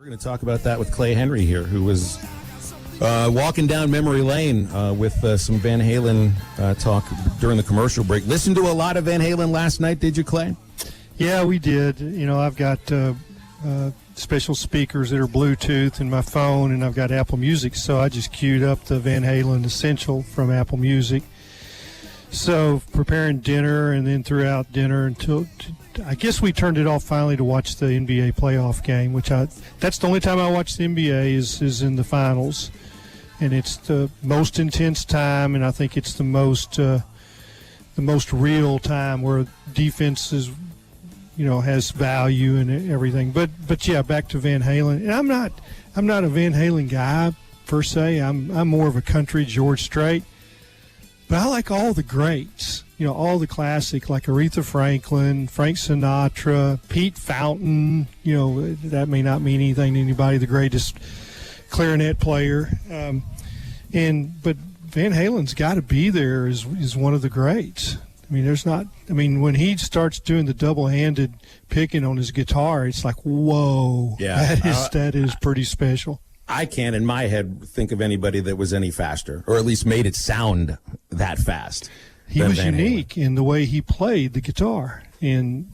We're going to talk about that with Clay Henry here, who was walking down memory lane with some Van Halen talk during the commercial break. Listened to a lot of Van Halen last night, did you, Clay? Yeah, we did. You know, I've got special speakers that are Bluetooth in my phone, and I've got Apple Music, so I just queued up the Van Halen Essential from Apple Music. So preparing dinner, and then throughout dinner until I guess we turned it off finally to watch the NBA playoff game, which that's the only time I watch the NBA is in the finals, and it's the most intense time, and I think it's the most real time where defense is, you know, has value and everything. But yeah, back to Van Halen, and I'm not a Van Halen guy per se. I'm more of a country George Strait. But I like all the greats, you know, all the classic, like Aretha Franklin, Frank Sinatra, Pete Fountain. You know, that may not mean anything to anybody, the greatest clarinet player. But Van Halen's got to be there is one of the greats. I mean, when he starts doing the double-handed picking on his guitar, it's like, whoa, yeah, that is pretty special. I can't, in my head, think of anybody that was any faster, or at least made it sound that fast. He was unique in the way he played the guitar, and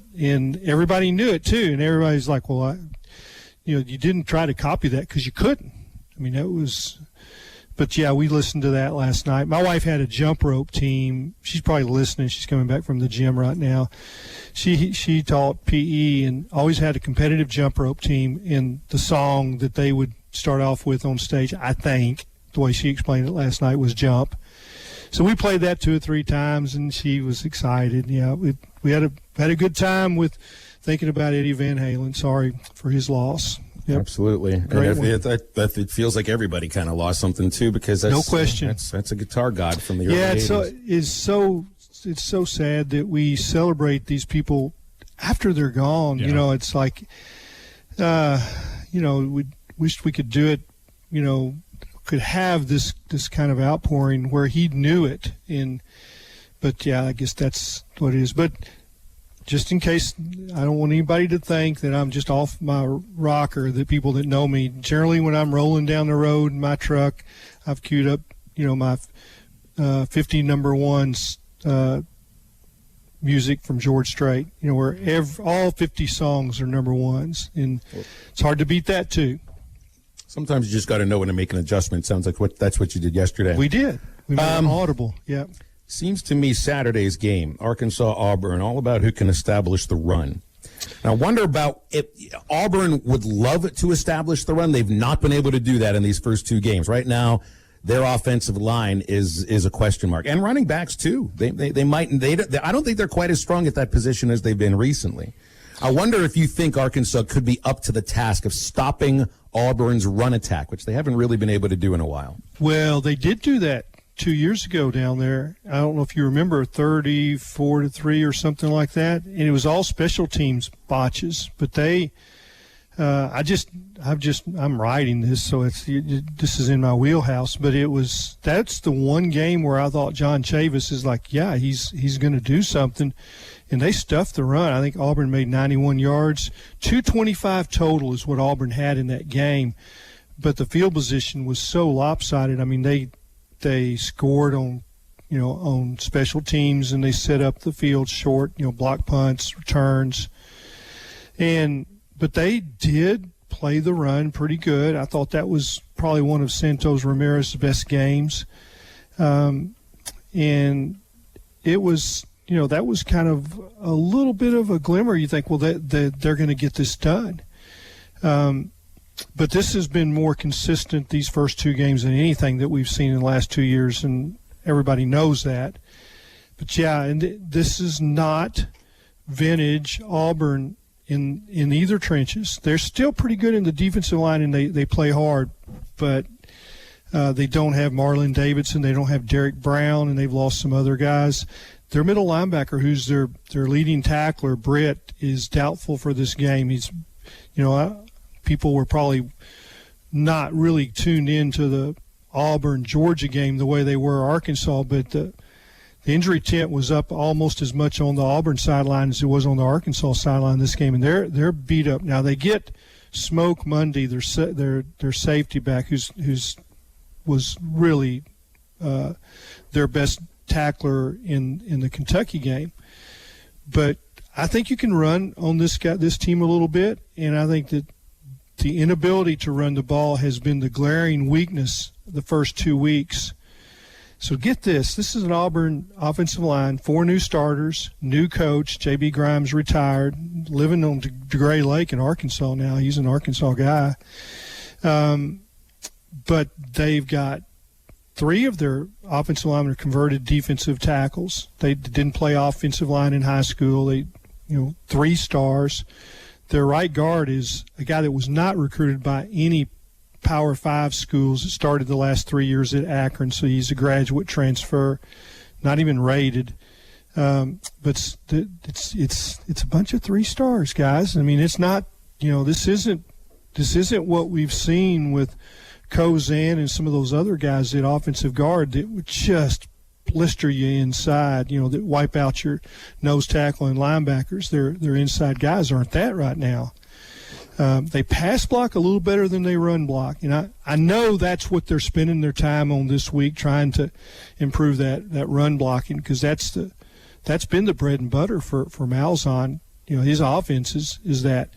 everybody knew it too. And everybody's like, "Well, you didn't try to copy that because you couldn't." I mean, that was. But yeah, we listened to that last night. My wife had a jump rope team. She's probably listening. She's coming back from the gym right now. She taught PE and always had a competitive jump rope team. And the song that they would start off with on stage, I think, the way she explained it last night, was Jump. So we played that 2 or 3 times, and she was excited. Yeah, we had a good time with thinking about Eddie Van Halen. Sorry for his loss. Yep. Absolutely. Great one. It feels like everybody kind of lost something too, because that's, no question. That's a guitar god from the early 80s. It's so sad that we celebrate these people after they're gone. Yeah. You know, it's like, we wished we could do it. You know, could have this kind of outpouring where he knew it. But yeah, I guess that's what it is. But just in case, I don't want anybody to think that I'm just off my rocker, the people that know me. Generally, when I'm rolling down the road in my truck, I've queued up, my 50 number ones music from George Strait, where all 50 songs are number ones. And it's hard to beat that, too. Sometimes you just got to know when to make an adjustment. Sounds like that's what you did yesterday. We did. We made an audible, yeah. Seems to me Saturday's game, Arkansas-Auburn, all about who can establish the run. And I wonder about if Auburn would love to establish the run. They've not been able to do that in these first 2 games. Right now, their offensive line is a question mark. And running backs, too. I don't think they're quite as strong at that position as they've been recently. I wonder if you think Arkansas could be up to the task of stopping Auburn's run attack, which they haven't really been able to do in a while. Well, they did do that 2 years ago down there. I don't know if you remember, 34-3 or something like that, and it was all special teams botches. But they, I'm writing this, so this is in my wheelhouse. But that's the one game where I thought John Chavis is like, yeah, he's going to do something, and they stuffed the run. I think Auburn made 91 yards, 225 total is what Auburn had in that game. But the field position was so lopsided. I mean, they scored on special teams, and they set up the field short, block punts, returns. But they did play the run pretty good. I thought that was probably one of Santos Ramirez's best games. And it was, that was kind of a little bit of a glimmer. You think, well, they're going to get this done. But this has been more consistent these first 2 games than anything that we've seen in the last 2 years, and everybody knows that. But, yeah, and this is not vintage Auburn in either trenches. They're still pretty good in the defensive line, and they play hard, but they don't have Marlon Davidson. They don't have Derek Brown, and they've lost some other guys. Their middle linebacker, who's their leading tackler, Britt, is doubtful for this game. He's, people were probably not really tuned into the Auburn-Georgia game the way they were Arkansas, but the injury tent was up almost as much on the Auburn sideline as it was on the Arkansas sideline this game, and they're beat up. Now, they get Smoke Monday, their safety back, who's was really their best tackler in the Kentucky game. But I think you can run on this team a little bit, and I think that the inability to run the ball has been the glaring weakness the first 2 weeks. So get this. This is an Auburn offensive line, 4 new starters, new coach. J.B. Grimes retired, living on DeGray Lake in Arkansas now. He's an Arkansas guy. But they've got 3 of their offensive linemen are converted defensive tackles. They didn't play offensive line in high school. 3 stars. Their right guard is a guy that was not recruited by any Power 5 schools. It started the last 3 years at Akron, so he's a graduate transfer, not even rated. But it's a bunch of 3 stars, guys. I mean, it's not, this isn't what we've seen with Kozan and some of those other guys at offensive guard that would just blister you inside, that wipe out your nose tackle and linebackers. Their inside guys aren't that right now. They pass block a little better than they run block. And I know that's what they're spending their time on this week, trying to improve that run blocking, because that's been the bread and butter for Malzahn. His offense is that.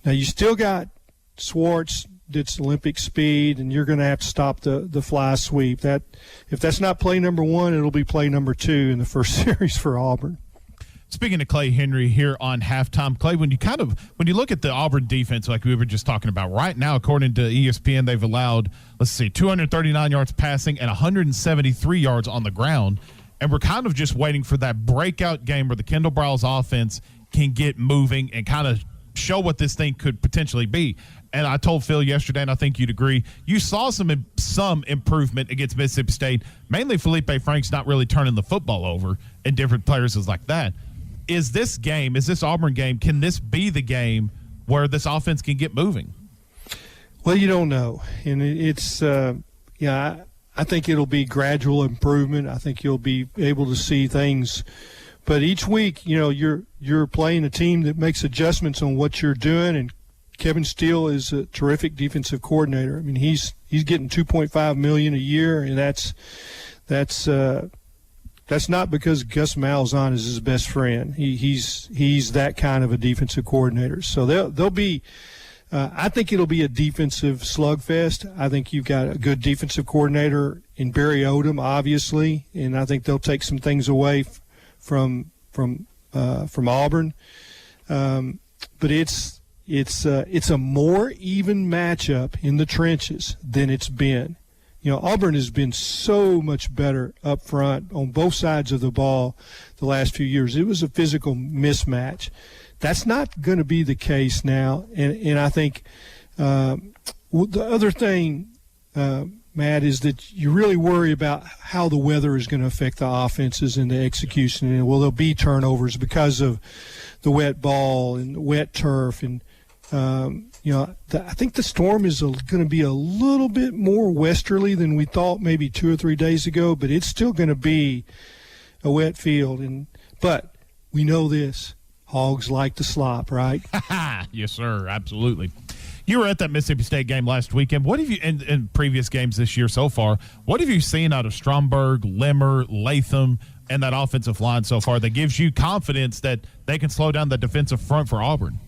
Now you still got Swartz that's Olympic speed, and you're going to have to stop the fly sweep. That if that's not play number 1, it'll be play number 2 in the first series for Auburn. Speaking of Clay Henry here on halftime, Clay, when you look at the Auburn defense, like we were just talking about, right now, according to ESPN, they've allowed, 239 yards passing and 173 yards on the ground. And we're kind of just waiting for that breakout game where the Kendall Briles offense can get moving and kind of show what this thing could potentially be. And I told Phil yesterday, and I think you'd agree, you saw some improvement against Mississippi State. Mainly Felipe Frank's not really turning the football over, and different players is like that. Is this Auburn game, can this be the game where this offense can get moving? Well, you don't know. And it's, I think it'll be gradual improvement. I think you'll be able to see things. But each week, you're playing a team that makes adjustments on what you're doing, and Kevin Steele is a terrific defensive coordinator. I mean, he's getting $2.5 million a year, and that's not because Gus Malzahn is his best friend. He's that kind of a defensive coordinator. So they'll be. I think it'll be a defensive slugfest. I think you've got a good defensive coordinator in Barry Odom, obviously, and I think they'll take some things away from Auburn. But it's a more even matchup in the trenches than it's been. Auburn has been so much better up front on both sides of the ball the last few years. It was a physical mismatch. That's not going to be the case now. And I think the other thing, Matt, is that you really worry about how the weather is going to affect the offenses and the execution. And will there be turnovers because of the wet ball and the wet turf? And I think the storm is going to be a little bit more westerly than we thought maybe 2 or 3 days ago, but it's still going to be a wet field. But we know this. Hogs like to slop, right? Yes, sir. Absolutely. You were at that Mississippi State game last weekend. What have you, in previous games this year so far, what have you seen out of Stromberg, Limmer, Latham, and that offensive line so far that gives you confidence that they can slow down the defensive front for Auburn?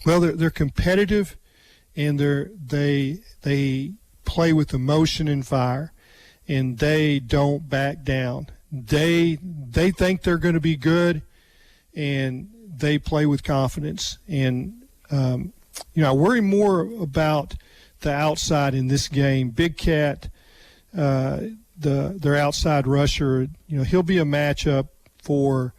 Well, they're competitive, and they play with emotion and fire, and they don't back down. They think they're going to be good, and they play with confidence. And I worry more about the outside in this game. Big Cat, their outside rusher, he'll be a matchup for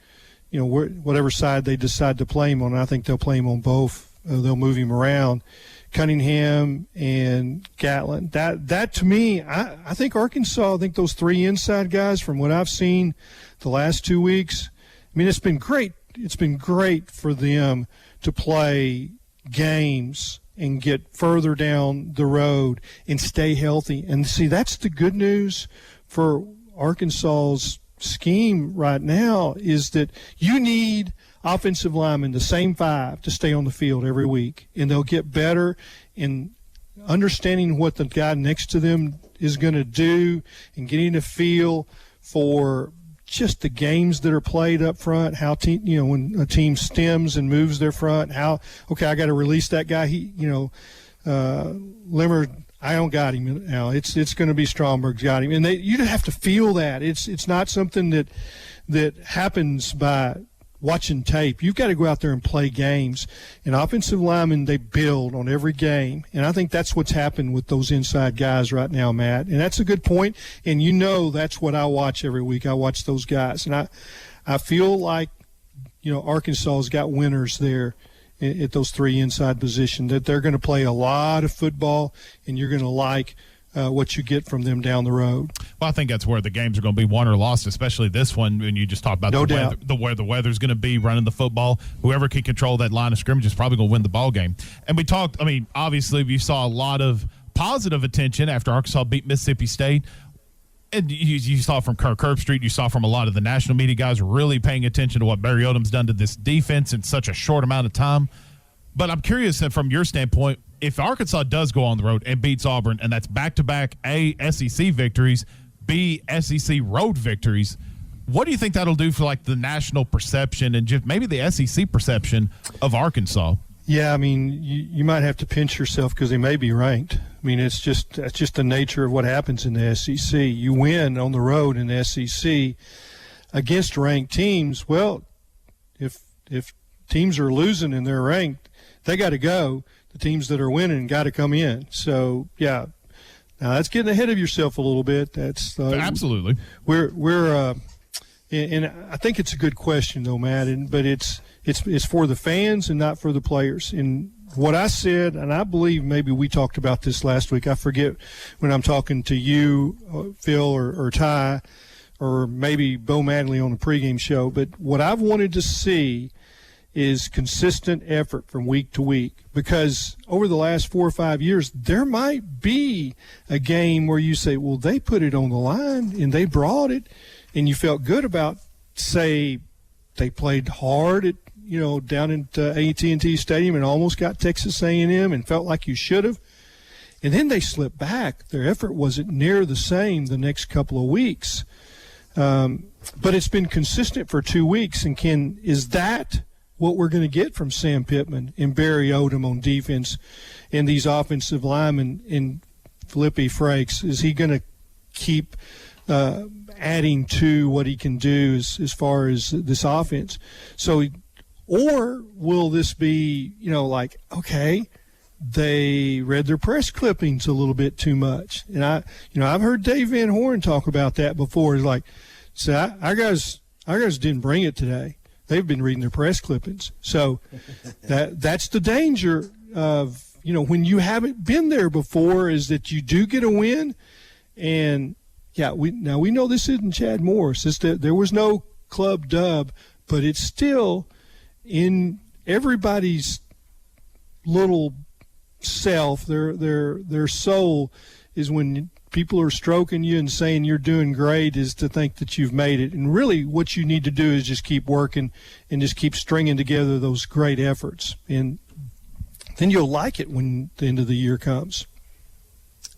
whatever side they decide to play him on. I think they'll play him on both. They'll move him around. Cunningham and Gatlin. That to me, I think Arkansas, those 3 inside guys from what I've seen the last 2 weeks, I mean, it's been great. It's been great for them to play games and get further down the road and stay healthy. And see, that's the good news for Arkansas's scheme right now, is that you need offensive linemen, the same 5, to stay on the field every week, and they'll get better. and understanding what the guy next to them is going to do and getting a feel for just the games that are played up front, how when a team stems and moves their front, I got to release that guy. Limmer, I don't got him now. It's going to be Stromberg's got him, and you have to feel that. It's not something that happens by watching tape. You've got to go out there and play games. And offensive linemen, they build on every game. And I think that's what's happened with those inside guys right now, Matt. And that's a good point. And that's what I watch every week. I watch those guys. And I feel like, Arkansas has got winners there at those three inside positions, that they're going to play a lot of football, and you're going to like what you get from them down the road. Well, I think that's where the games are going to be won or lost, especially this one when you just talk about where the weather's going to be, running the football. Whoever can control that line of scrimmage is probably going to win the ball game. And we talked, obviously you saw a lot of positive attention after Arkansas beat Mississippi State. And you saw from Kirk Herbstreit, you saw from a lot of the national media guys really paying attention to what Barry Odom's done to this defense in such a short amount of time. But I'm curious that from your standpoint, if Arkansas does go on the road and beats Auburn, and that's back-to-back A, SEC victories, B, SEC road victories, what do you think that'll do for, the national perception and just maybe the SEC perception of Arkansas? Yeah, you might have to pinch yourself because they may be ranked. That's just the nature of what happens in the SEC. You win on the road in the SEC against ranked teams. Well, if teams are losing and they're ranked, they got to go. The teams that are winning got to come in. So, yeah. Now, that's getting ahead of yourself a little bit. That's absolutely. We're and I think it's a good question, though, Matt. But it's for the fans and not for the players. And what I said, and I believe maybe we talked about this last week. I forget when I'm talking to you, Phil, or Ty, or maybe Bo Madley on the pregame show. But what I've wanted to see is consistent effort from week to week, because over the last 4 or 5 years, there might be a game where you say, well, they put it on the line and they brought it, and you felt good about, say, they played hard at, down at AT&T Stadium and almost got Texas A&M and felt like you should have. And then they slipped back. Their effort wasn't near the same the next couple of weeks. But it's been consistent for 2 weeks. And is that what we're going to get from Sam Pittman and Barry Odom on defense and these offensive linemen in Felipe Frakes? Is he going to keep adding to what he can do as far as this offense? So, or will this be, okay, they read their press clippings a little bit too much? And I've heard Dave Van Horn talk about that before. It's like, so our guys didn't bring it today. They've been reading their press clippings. So that's the danger of, when you haven't been there before, is that you do get a win. And, yeah, we know this isn't Chad Morris. There was no club dub, but it's still in everybody's little self, their soul is when people are stroking you and saying you're doing great, is to think that you've made it. And really what you need to do is just keep working and just keep stringing together those great efforts. And then you'll like it when the end of the year comes.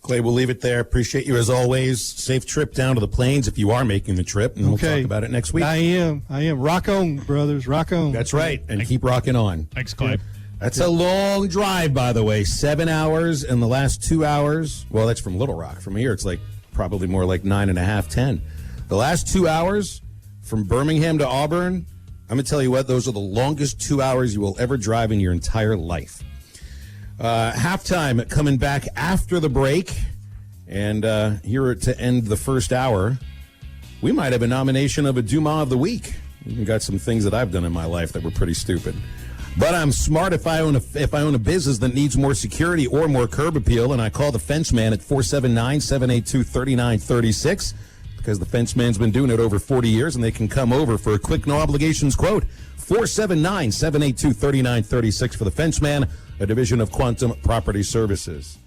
Clay, we'll leave it there. Appreciate you as always. Safe trip down to the Plains if you are making the trip, and we'll talk about it next week. I am. Rock on, brothers. Rock on. That's right, and keep rocking on. Thanks, Clay. That's a long drive, by the way. 7 hours, and the last 2 hours, well, that's from Little Rock. From here, it's probably more like 9.5, 10. The last 2 hours from Birmingham to Auburn, I'm going to tell you what, those are the longest 2 hours you will ever drive in your entire life. Halftime coming back after the break, and here to end the first hour, we might have a nomination of a Dumas of the Week. We've got some things that I've done in my life that were pretty stupid. But I'm smart if I own a business that needs more security or more curb appeal, and I call the Fence Man at 479-782-3936 because the Fence Man's been doing it over 40 years, and they can come over for a quick no obligations quote. 479-782-3936 for the Fence Man, a division of Quantum Property Services.